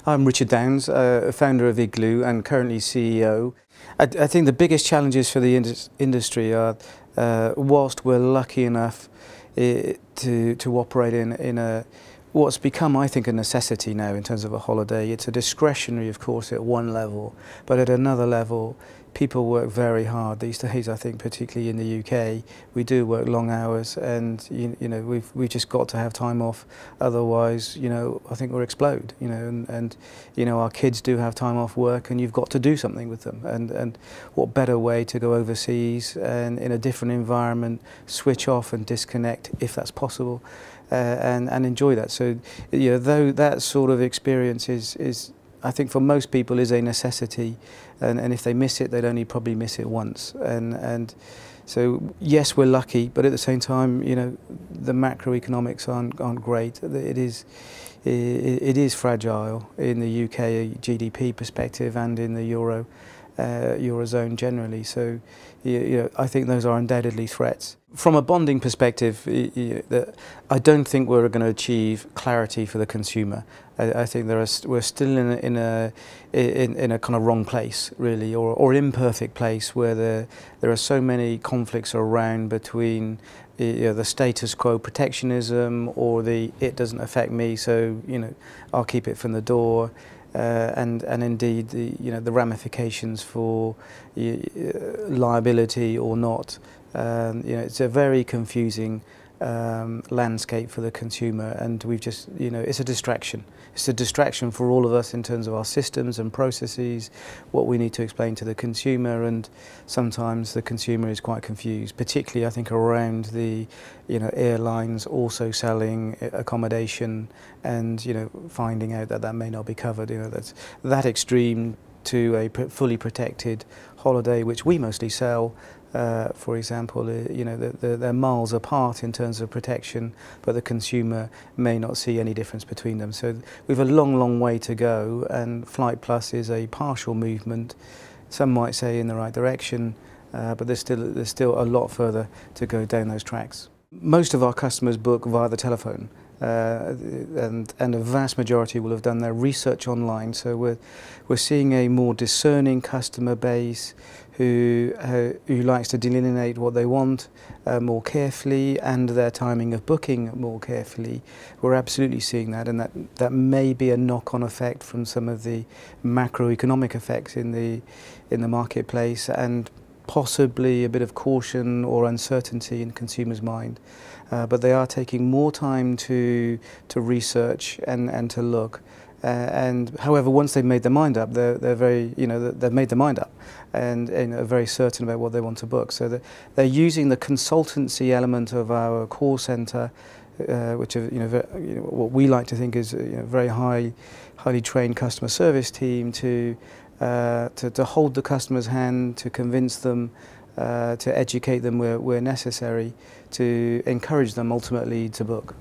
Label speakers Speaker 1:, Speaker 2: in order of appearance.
Speaker 1: I'm Richard Downs, founder of IGLU and currently CEO. I think the biggest challenges for the industry are, whilst we're lucky enough to operate in a what's become, I think, a necessity now in terms of a holiday. It's a discretionary, of course, at one level, but at another level, people work very hard these days. I think, particularly in the UK, we do work long hours, and you know we've just got to have time off. Otherwise, I think we'll explode. And our kids do have time off work, and you've got to do something with them. And what better way to go overseas and in a different environment, switch off and disconnect if that's possible, and enjoy that. So though that sort of experience is I think for most people is a necessity, and if they miss it, they'd only probably miss it once. And so yes, we're lucky, but at the same time, the macroeconomics aren't great. It is fragile in the UK GDP perspective and in the Eurozone generally. So I think those are undoubtedly threats. From a bonding perspective, I don't think we're going to achieve clarity for the consumer. I think we're still in a kind of wrong place, really, or imperfect place, where there are so many conflicts around between the status quo protectionism or the it doesn't affect me, so I'll keep it from the door. And indeed the ramifications for liability or not. It's a very confusing landscape for the consumer, and we've just it's a distraction. It's a distraction for all of us in terms of our systems and processes, what we need to explain to the consumer, and sometimes the consumer is quite confused, particularly I think around the airlines also selling accommodation and finding out that may not be covered. That's that extreme to a fully protected holiday, which we mostly sell. For example, they're miles apart in terms of protection, but the consumer may not see any difference between them. So we've a long way to go, and Flight Plus is a partial movement. Some might say in the right direction, but there's still a lot further to go down those tracks. Most of our customers book via the telephone. And a vast majority will have done their research online. So we're seeing a more discerning customer base who likes to delineate what they want more carefully, and their timing of booking more carefully. We're absolutely seeing that, and that may be a knock-on effect from some of the macroeconomic effects in the marketplace, and possibly a bit of caution or uncertainty in consumers' mind. But they are taking more time to research and to look. And however, once they've made their mind up, they're very they've made their mind up and are very certain about what they want to book. So they're using the consultancy element of our call centre, which are what we like to think is a very highly trained customer service team to hold the customer's hand, to convince them, to educate them where necessary, to encourage them ultimately to book.